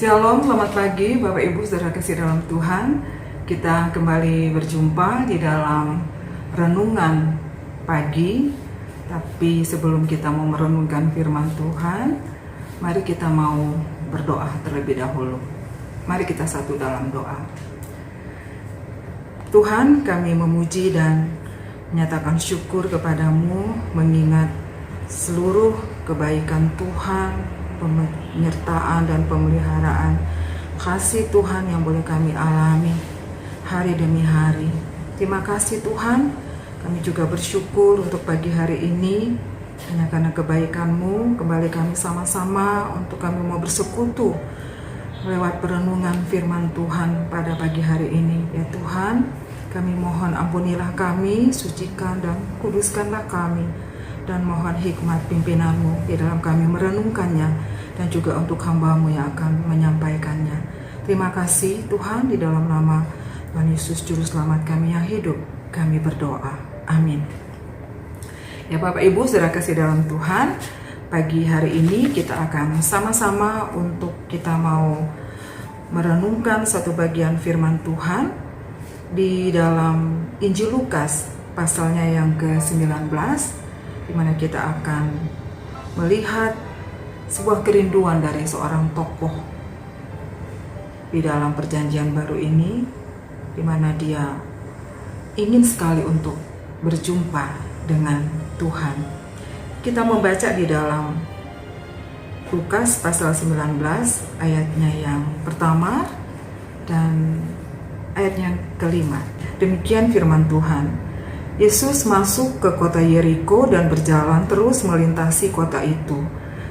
Shalom, selamat pagi Bapak Ibu Saudara kasih dalam Tuhan. Kita kembali berjumpa di dalam renungan pagi. Tapi sebelum kita mau merenungkan firman Tuhan, mari kita mau berdoa terlebih dahulu. Mari kita satu dalam doa. Tuhan, kami memuji dan menyatakan syukur kepadamu, mengingat seluruh kebaikan Tuhan, penyertaan dan pemeliharaan kasih Tuhan yang boleh kami alami hari demi hari. Terima kasih Tuhan, kami juga bersyukur untuk pagi hari ini. Hanya karena kebaikan-Mu kembali kami sama-sama untuk kami mau bersekutu lewat perenungan firman Tuhan pada pagi hari ini. Ya Tuhan, kami mohon ampunilah kami, sucikan dan kuduskanlah kami, dan mohon hikmat pimpinan-Mu di dalam kami merenungkannya, dan juga untuk hamba-Mu yang akan menyampaikannya. Terima kasih Tuhan, di dalam nama Tuhan Yesus Juru Selamat kami yang hidup, kami berdoa. Amin. Ya Bapak Ibu Saudara kasih dalam Tuhan, pagi hari ini kita akan sama-sama untuk kita mau merenungkan satu bagian firman Tuhan di dalam Injil Lukas pasalnya yang ke-19, di mana kita akan melihat sebuah kerinduan dari seorang tokoh di dalam perjanjian baru ini, di mana dia ingin sekali untuk berjumpa dengan Tuhan. Kita membaca di dalam Lukas pasal 19 ayatnya yang pertama dan ayatnya kelima. Demikian firman Tuhan. Yesus masuk ke kota Yeriko dan berjalan terus melintasi kota itu.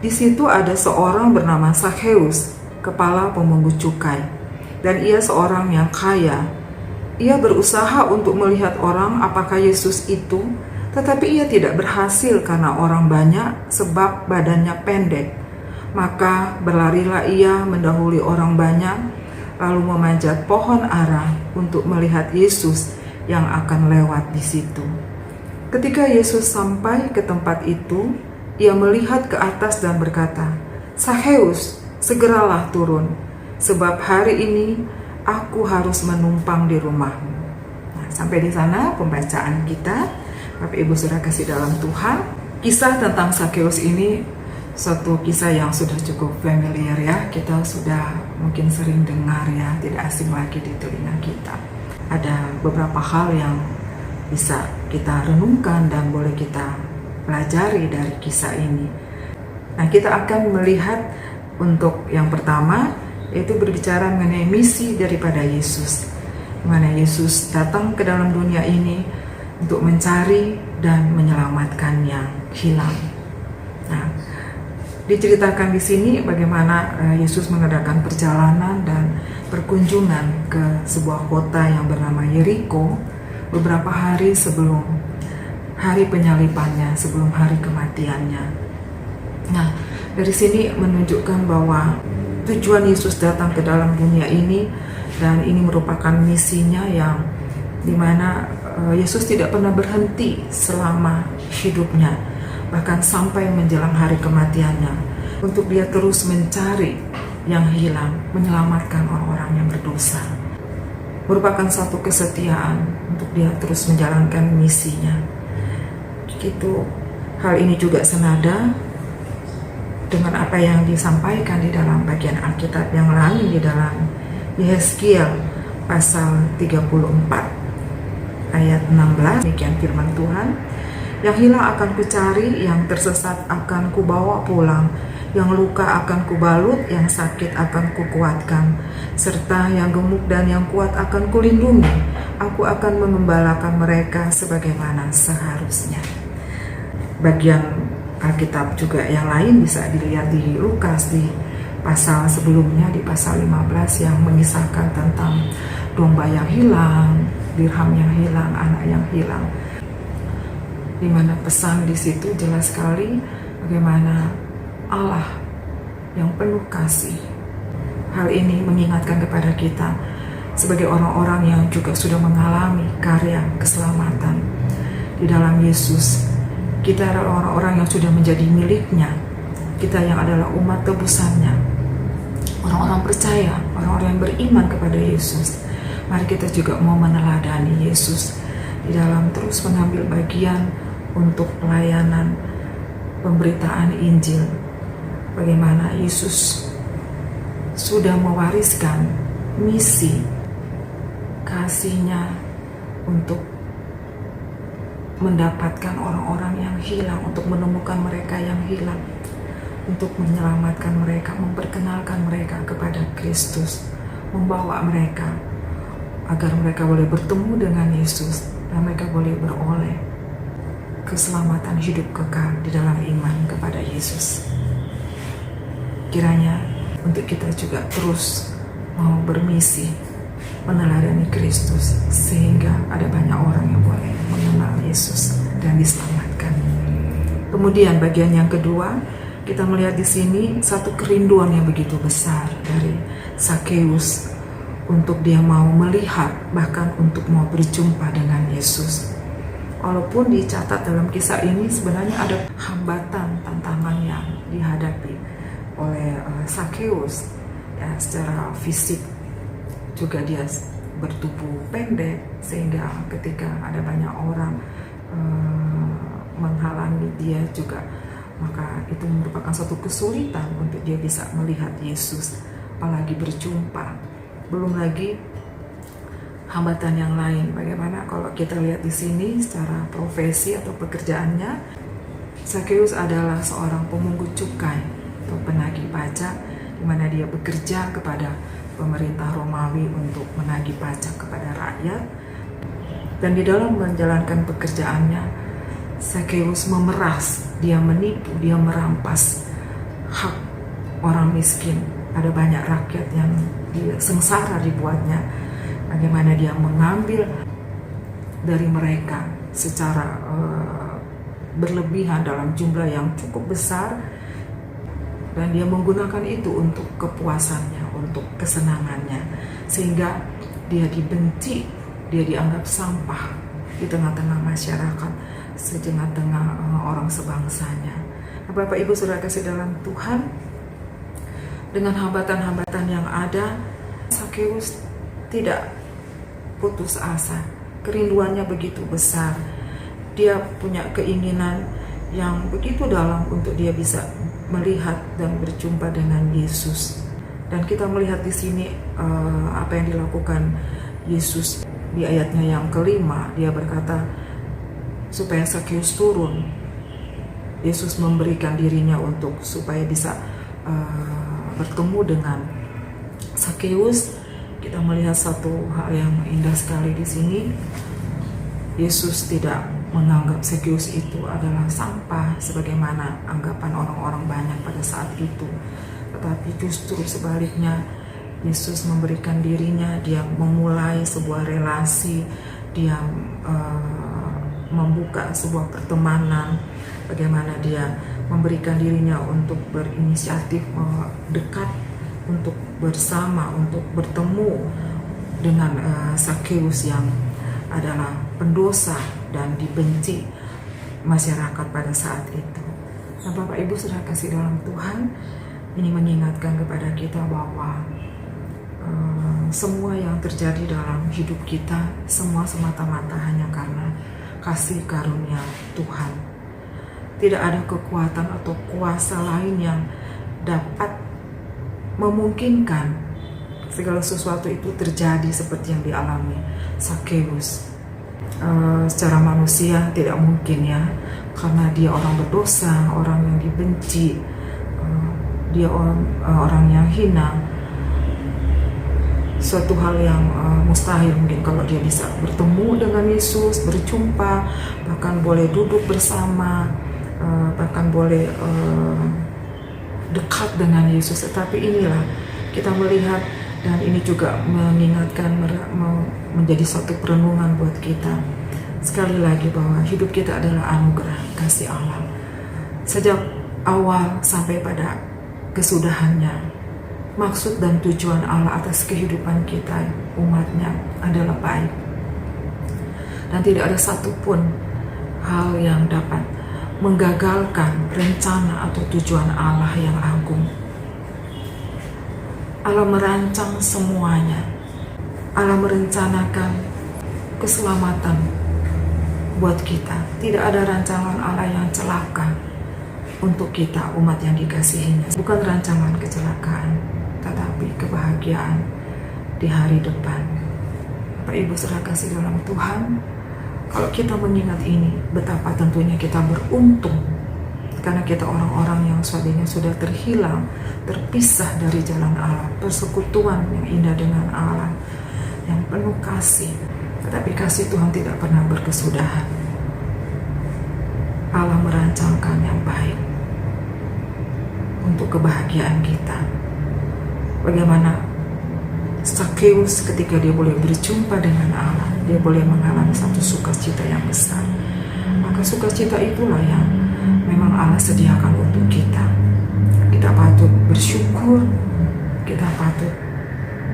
Di situ ada seorang bernama Zakheus, kepala pemungut cukai, dan ia seorang yang kaya. Ia berusaha untuk melihat orang apakah Yesus itu, tetapi ia tidak berhasil karena orang banyak sebab badannya pendek. Maka berlarilah ia mendahului orang banyak, lalu memanjat pohon ara untuk melihat Yesus yang akan lewat di situ. Ketika Yesus sampai ke tempat itu, ia melihat ke atas dan berkata, "Zakheus, segeralah turun, sebab hari ini aku harus menumpang di rumahmu." Nah, sampai di sana pembacaan kita. Bapak Ibu Saudara kasih dalam Tuhan, kisah tentang Zakheus ini suatu kisah yang sudah cukup familiar ya. Kita sudah mungkin sering dengar ya, tidak asing lagi di telinga kita. Ada beberapa hal yang bisa kita renungkan dan boleh kita pelajari dari kisah ini. Nah, kita akan melihat untuk yang pertama, yaitu berbicara mengenai misi daripada Yesus, di mana Yesus datang ke dalam dunia ini untuk mencari dan menyelamatkan yang hilang. Nah, diceritakan di sini bagaimana Yesus mengadakan perjalanan dan berkunjungan ke sebuah kota yang bernama Yeriko beberapa hari sebelum hari penyalibannya, sebelum hari kematiannya. Nah, dari sini menunjukkan bahwa tujuan Yesus datang ke dalam dunia ini, dan ini merupakan misinya yang dimana Yesus tidak pernah berhenti selama hidupnya, bahkan sampai menjelang hari kematiannya, untuk dia terus mencari yang hilang, menyelamatkan orang-orang yang berdosa. Merupakan satu kesetiaan untuk dia terus menjalankan misinya. Itu hal ini juga senada dengan apa yang disampaikan di dalam bagian Alkitab yang lain, di dalam Yehezkiel pasal 34 ayat 16. Demikian firman Tuhan, "Yang hilang akan kucari, yang tersesat akan kubawa pulang, yang luka akan kubalut, yang sakit akan kukuatkan, serta yang gemuk dan yang kuat akan kulindungi. Aku akan mengembalakan mereka sebagaimana seharusnya." Bagian Alkitab juga yang lain bisa dilihat di Lukas di pasal sebelumnya, di pasal 15, yang mengisahkan tentang domba yang hilang, dirham yang hilang, anak yang hilang. Di mana pesan di situ jelas sekali bagaimana Allah yang penuh kasih. Hal ini mengingatkan kepada kita sebagai orang-orang yang juga sudah mengalami karya keselamatan di dalam Yesus. Kita adalah orang-orang yang sudah menjadi miliknya, kita yang adalah umat tebusannya. orang-orang percaya, orang-orang yang beriman kepada Yesus, mari kita juga mau meneladani Yesus di dalam terus mengambil bagian untuk pelayanan pemberitaan Injil. Bagaimana Yesus sudah mewariskan misi kasih-Nya untuk mendapatkan orang-orang yang hilang, untuk menemukan mereka yang hilang, untuk menyelamatkan mereka, memperkenalkan mereka kepada Kristus, membawa mereka agar mereka boleh bertemu dengan Yesus dan mereka boleh beroleh keselamatan hidup kekal di dalam iman kepada Yesus. Kiranya untuk kita juga terus mau bermisi meneladani Kristus sehingga ada banyak orang yang boleh mengenal Yesus dan diselamatkan. Kemudian bagian yang kedua, kita melihat di sini satu kerinduan yang begitu besar dari Sakeus untuk dia mau melihat, bahkan untuk mau berjumpa dengan Yesus. Walaupun dicatat dalam kisah ini sebenarnya ada hambatan, tantangan yang dihadapi oleh Sakeus, ya, secara fisik juga dia bertubuh pendek, sehingga ketika ada banyak orang menghalangi dia juga, maka itu merupakan suatu kesulitan untuk dia bisa melihat Yesus, apalagi berjumpa. Belum lagi hambatan yang lain. Bagaimana kalau kita lihat di sini secara profesi atau pekerjaannya, Sakeus adalah seorang pemungut cukai atau penagih pajak, di mana dia bekerja kepada pemerintah Romawi untuk menagih pajak kepada rakyat. Dan di dalam menjalankan pekerjaannya, Sakeus memeras, dia menipu, dia merampas hak orang miskin. Ada banyak rakyat yang sengsara dibuatnya. Bagaimana dia mengambil dari mereka secara berlebihan dalam jumlah yang cukup besar, dan dia menggunakan itu untuk kepuasannya, untuk kesenangannya, sehingga dia dibenci, dia dianggap sampah di tengah-tengah masyarakat, di tengah-tengah orang sebangsanya. Bapak Ibu Saudara kasih dalam Tuhan, dengan hambatan-hambatan yang ada, Sakeus tidak putus asa. Kerinduannya begitu besar. Dia punya keinginan yang begitu dalam untuk dia bisa melihat dan berjumpa dengan Yesus. Dan kita melihat di sini apa yang dilakukan Yesus di ayatnya yang kelima. Dia berkata supaya Sakeus turun. Yesus memberikan dirinya untuk supaya bisa bertemu dengan Sakeus. Kita melihat satu hal yang indah sekali di sini. Yesus tidak menganggap Sakeus itu adalah sampah sebagaimana anggapan orang-orang banyak pada saat itu, tetapi justru sebaliknya, Yesus memberikan dirinya, dia memulai sebuah relasi, dia membuka sebuah pertemanan, bagaimana dia memberikan dirinya untuk berinisiatif dekat, untuk bersama, untuk bertemu dengan Sakeus yang adalah pendosa dan dibenci masyarakat pada saat itu. Nah, Bapak Ibu Saudara kasih dalam Tuhan, ini mengingatkan kepada kita bahwa semua yang terjadi dalam hidup kita, semua semata-mata hanya karena kasih karunia Tuhan. Tidak ada kekuatan atau kuasa lain yang dapat memungkinkan segala sesuatu itu terjadi seperti yang dialami Sakeus. Secara manusia tidak mungkin, ya, karena dia orang berdosa, orang yang dibenci, dia orang yang hina. Suatu hal yang mustahil mungkin kalau dia bisa bertemu dengan Yesus, berjumpa, bahkan boleh duduk bersama, bahkan boleh dekat dengan Yesus. Tetapi inilah kita melihat, dan ini juga mengingatkan, menjadi suatu perenungan buat kita sekali lagi bahwa hidup kita adalah anugerah kasih Allah. Sejak awal sampai pada kesudahannya, maksud dan tujuan Allah atas kehidupan kita, umatnya, adalah baik. Dan tidak ada satupun hal yang dapat menggagalkan rencana atau tujuan Allah yang agung. Allah merancang semuanya. Allah merencanakan keselamatan buat kita. Tidak ada rancangan Allah yang celaka untuk kita, umat yang dikasihinya. Bukan rancangan kecelakaan, tetapi kebahagiaan di hari depan. Bapak Ibu saudara kasih dalam Tuhan, kalau kita mengingat ini, betapa tentunya kita beruntung, karena kita orang-orang yang sudah terhilang, terpisah dari jalan Allah, persekutuan yang indah dengan Allah, yang penuh kasih. Tetapi kasih Tuhan tidak pernah berkesudahan. Allah merancangkan yang baik untuk kebahagiaan kita. Bagaimana Zakheus ketika dia boleh berjumpa dengan Allah, dia boleh mengalami satu sukacita yang besar. Maka sukacita itulah yang memang Allah sediakan untuk kita. Kita patut bersyukur, kita patut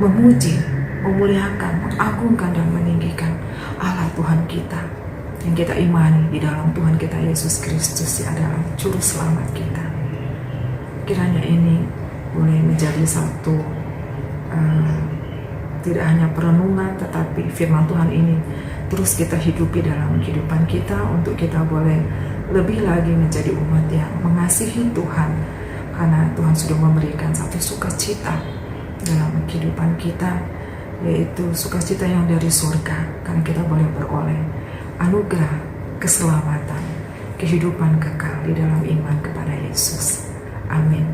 memuji, memuliakan, mengagungkan dan meninggikan Allah Tuhan kita yang kita imani di dalam Tuhan kita Yesus Kristus yang adalah juru selamat kita. Kiranya ini boleh menjadi satu tidak hanya perenungan, tetapi firman Tuhan ini terus kita hidupi dalam kehidupan kita, untuk kita boleh lebih lagi menjadi umat yang mengasihi Tuhan, karena Tuhan sudah memberikan satu sukacita dalam kehidupan kita, yaitu sukacita yang dari surga, karena kita boleh beroleh anugerah keselamatan, kehidupan kekal di dalam iman kepada Yesus. Amin.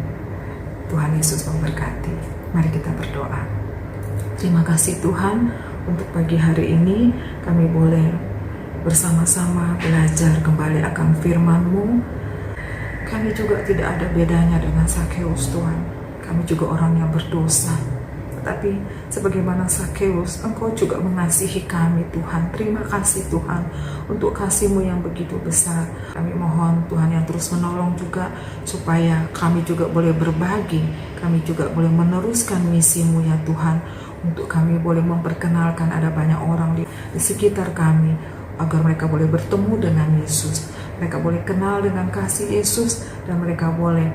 Tuhan Yesus memberkati. Mari kita berdoa. Terima kasih Tuhan, untuk pagi hari ini kami boleh bersama-sama belajar kembali akan firman-Mu. Kami juga tidak ada bedanya dengan Zakheus Tuhan. Kami juga orang yang berdosa. Tetapi sebagaimana Zakheus, Engkau juga mengasihi kami Tuhan. Terima kasih Tuhan untuk kasih-Mu yang begitu besar. Kami mohon Tuhan yang terus menolong juga, supaya kami juga boleh berbagi. Kami juga boleh meneruskan misi-Mu ya Tuhan, untuk kami boleh memperkenalkan ada banyak orang di sekitar kami, agar mereka boleh bertemu dengan Yesus, mereka boleh kenal dengan kasih Yesus, dan mereka boleh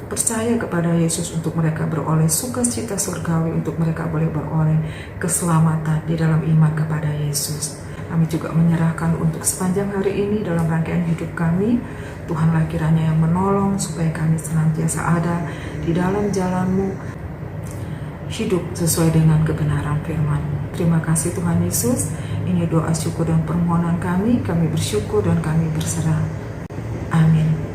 percaya kepada Yesus untuk mereka beroleh sukacita surgawi, untuk mereka boleh beroleh keselamatan di dalam iman kepada Yesus. Kami juga menyerahkan untuk sepanjang hari ini dalam rangkaian hidup kami. Tuhanlah kiranya yang menolong, supaya kami senantiasa ada di dalam jalan-Mu, hidup sesuai dengan kebenaran firman-Mu. Terima kasih Tuhan Yesus. Ini doa syukur dan permohonan kami bersyukur dan kami berserah. Amin.